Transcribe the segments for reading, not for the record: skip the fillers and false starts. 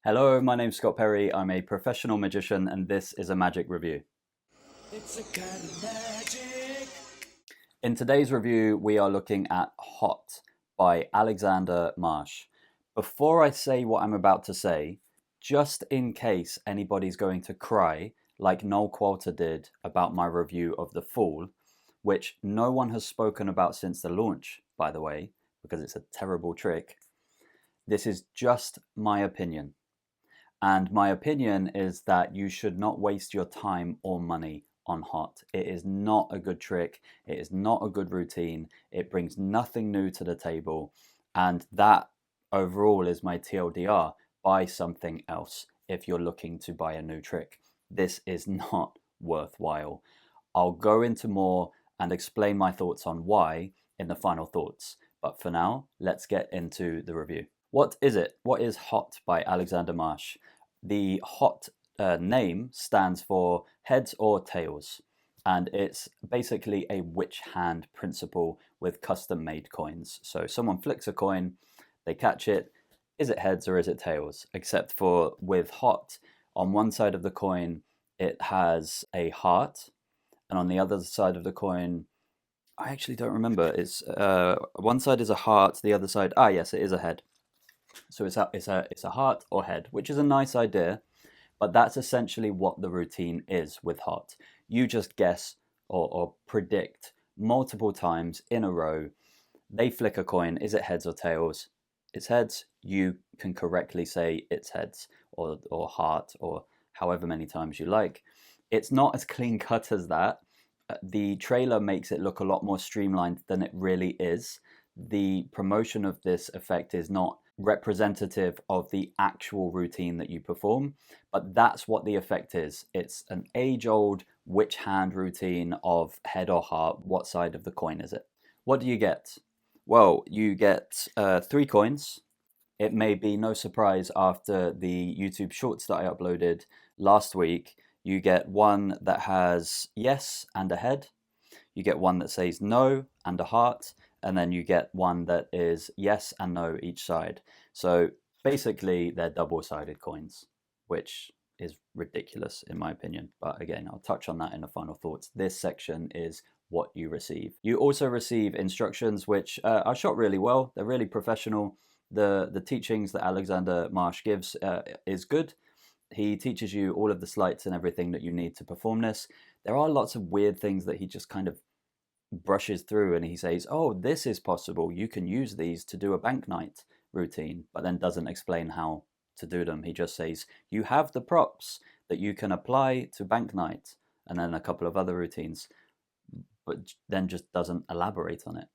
Hello, my name's Scott Perry. I'm a professional magician and this is a magic review. It's a kind of magic. In today's review, we are looking at Hot by Alexander Marsh. Before I say what I'm about to say, just in case anybody's going to cry like Noel Qualter did about my review of The Fool, which no one has spoken about since the launch, by the way, because it's a terrible trick, this is just my opinion. And my opinion is that you should not waste your time or money on Hot. It is not a good trick. It is not a good routine. It brings nothing new to the table. And that overall is my TLDR. Buy something else if you're looking to buy a new trick. This is not worthwhile. I'll go into more and explain my thoughts on why in the final thoughts. But for now, let's get into the review. What is it? What is Hot by Alexander Marsh? The Hot name stands for heads or tails, and it's basically a which hand principle with custom made coins. So someone flicks a coin, they catch it, is it heads or is it tails? Except for with Hot, on one side of the coin it has a heart, and on the other side of the coin, I actually don't remember. It's one side is a heart, the other side, yes, it is a head. So it's a heart or head, which is a nice idea, but that's essentially what the routine is with Hot. You just guess or predict multiple times in a row. They flick a coin. Is it heads or tails? It's heads. You can correctly say it's heads or heart or however many times you like. It's not as clean cut as that. The trailer makes it look a lot more streamlined than it really is. The promotion of this effect is not representative of the actual routine that you perform, but that's what the effect is. It's an age-old which hand routine of head or heart. What side of the coin is it? What do you get? Well, you get 3 coins. It may be no surprise after the YouTube shorts that I uploaded last week. You get one that has yes and a head. You get one that says no and a heart. And then you get one that is yes and no each side. So basically, they're double-sided coins, which is ridiculous in my opinion. But again, I'll touch on that in the final thoughts. This section is what you receive. You also receive instructions, which are shot really well. They're really professional. The teachings that Alexander Marsh gives is good. He teaches you all of the sleights and everything that you need to perform this. There are lots of weird things that he just kind of brushes through, and he says, oh, this is possible, you can use these to do a bank night routine, but then doesn't explain how to do them. He just says you have the props that you can apply to bank night, and then a couple of other routines, but then just doesn't elaborate on it.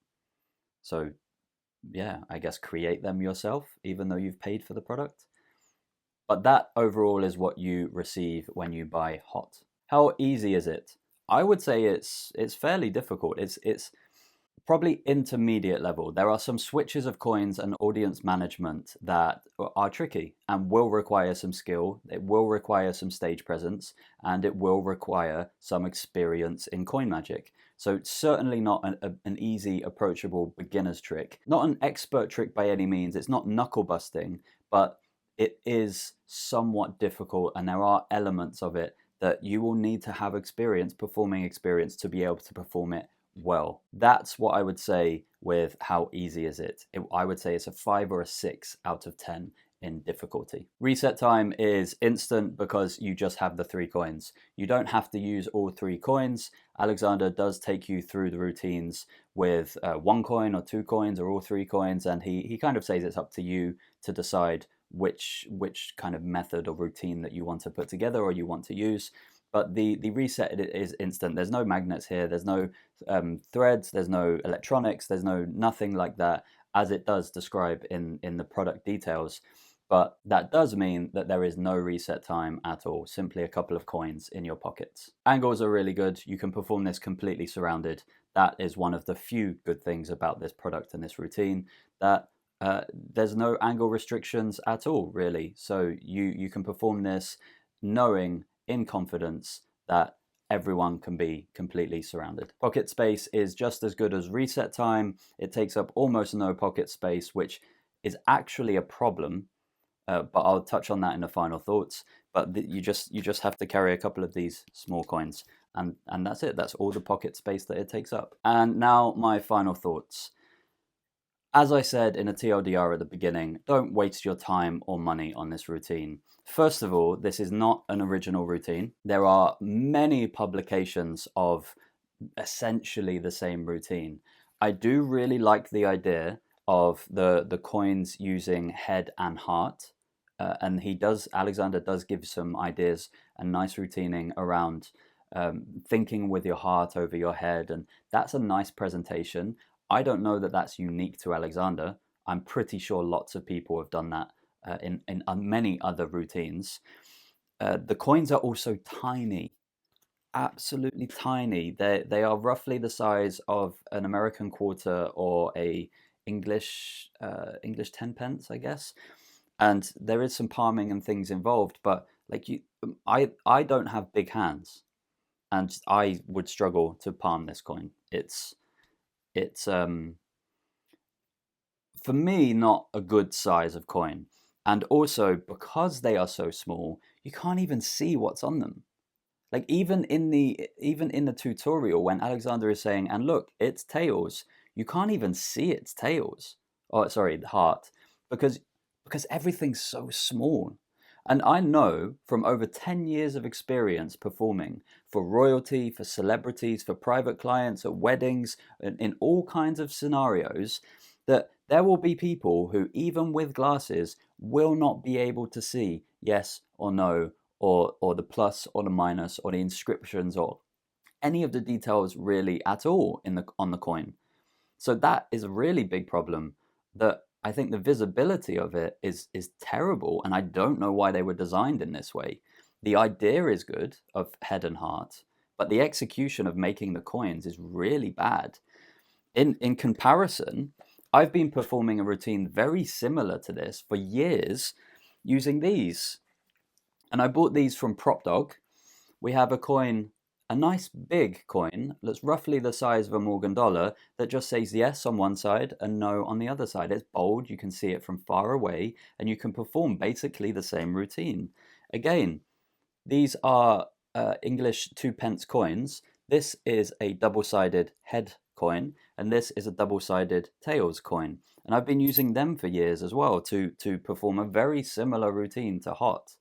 So yeah, I guess create them yourself even though you've paid for the product. But that overall is what you receive when you buy Hot. How easy is it? I would say it's fairly difficult. It's probably intermediate level. There are some switches of coins and audience management that are tricky and will require some skill. It will require some stage presence, and it will require some experience in coin magic. So it's certainly not an easy, approachable beginner's trick. Not an expert trick by any means. It's not knuckle busting, but it is somewhat difficult, and there are elements of it that you will need to have performing experience to be able to perform it well. That's what I would say with how easy is it. I would say it's a 5 or a 6 out of 10 in difficulty. Reset time is instant because you just have the 3 coins. You don't have to use all 3 coins. Alexander does take you through the routines with 1 coin or 2 coins or all 3 coins, and he kind of says it's up to you to decide which kind of method or routine that you want to put together or you want to use. But the reset is instant. There's no magnets here. There's no threads. There's no electronics. There's nothing like that, as it does describe in the product details. But that does mean that there is no reset time at all, simply a couple of coins in your pockets. Angles are really good. You can perform this completely surrounded. That is one of the few good things about this product and this routine, that there's no angle restrictions at all, really. So you can perform this knowing in confidence that everyone can be completely surrounded. Pocket space is just as good as reset time. It takes up almost no pocket space, which is actually a problem but I'll touch on that in the final thoughts. But you just have to carry a couple of these small coins, and that's it. That's all the pocket space that it takes up. And now my final thoughts. As I said in a TLDR at the beginning, don't waste your time or money on this routine. First of all, this is not an original routine. There are many publications of essentially the same routine. I do really like the idea of the coins using head and heart. And Alexander does give some ideas and nice routining around thinking with your heart over your head. And that's a nice presentation. I don't know that that's unique to Alexander. I'm pretty sure lots of people have done that in many other routines. The coins are also tiny, absolutely tiny. They are roughly the size of an American quarter or a English 10 pence, I guess. And there is some palming and things involved, but like I don't have big hands, and I would struggle to palm this coin. It's for me not a good size of coin, and also because they are so small, you can't even see what's on them. Like even in the tutorial when Alexander is saying, and look, it's tails, you can't even see its tails. Oh, sorry, the heart, because everything's so small. And I know from over 10 years of experience performing for royalty, for celebrities, for private clients, at weddings, in all kinds of scenarios, that there will be people who, even with glasses, will not be able to see yes or no, or the plus or the minus, or the inscriptions, or any of the details really at all on the coin. So that is a really big problem that I think the visibility of it is terrible, and I don't know why they were designed in this way. The idea is good of head and heart, but the execution of making the coins is really bad. In comparison, I've been performing a routine very similar to this for years using these. And I bought these from Prop Dog. We have a coin, a nice big coin that's roughly the size of a Morgan dollar that just says yes on one side and no on the other side. It's bold, you can see it from far away, and you can perform basically the same routine. Again, these are English 2 pence coins. This is a double-sided head coin, and this is a double-sided tails coin. And I've been using them for years as well to perform a very similar routine to Hot.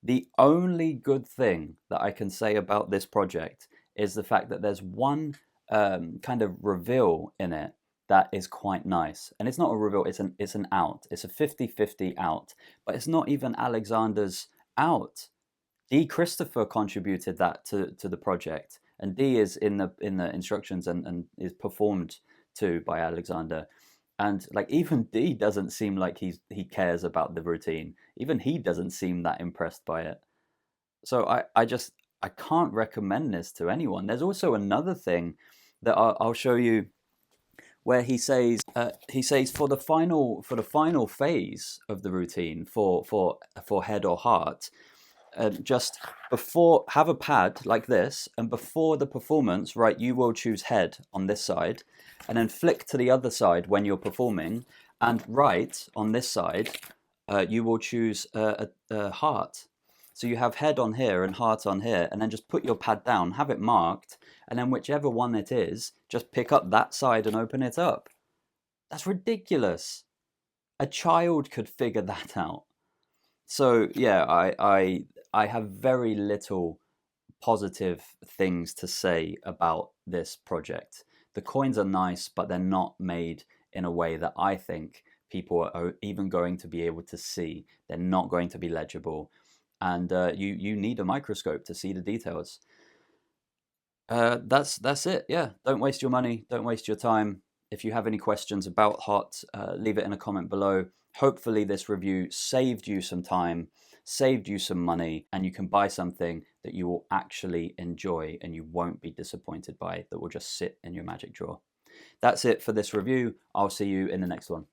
The only good thing that I can say about this project is the fact that there's one kind of reveal in it that is quite nice. And it's not a reveal, it's an out. It's a 50-50 out, but it's not even Alexander's out. D. Christopher contributed that to the project, and D is in the instructions and is performed to by Alexander. And like even D doesn't seem like he cares about the routine. Even he doesn't seem that impressed by it. So I can't recommend this to anyone. There's also another thing that I'll show you where he says for the final phase of the routine for head or heart, just before, have a pad like this, and before the performance, right, you will choose head on this side, and then flick to the other side when you're performing, and right on this side, you will choose a heart. So you have head on here and heart on here, and then just put your pad down, have it marked, and then whichever one it is, just pick up that side and open it up. That's ridiculous. A child could figure that out. So yeah, I have very little positive things to say about this project. The coins are nice, but they're not made in a way that I think people are even going to be able to see. They're not going to be legible, and you need a microscope to see the details. That's it. Yeah, don't waste your money. Don't waste your time. If you have any questions about Hot, leave it in a comment below. Hopefully this review saved you some time, saved you some money, and you can buy something that you will actually enjoy and you won't be disappointed by, that will just sit in your magic drawer. That's it for this review. I'll see you in the next one.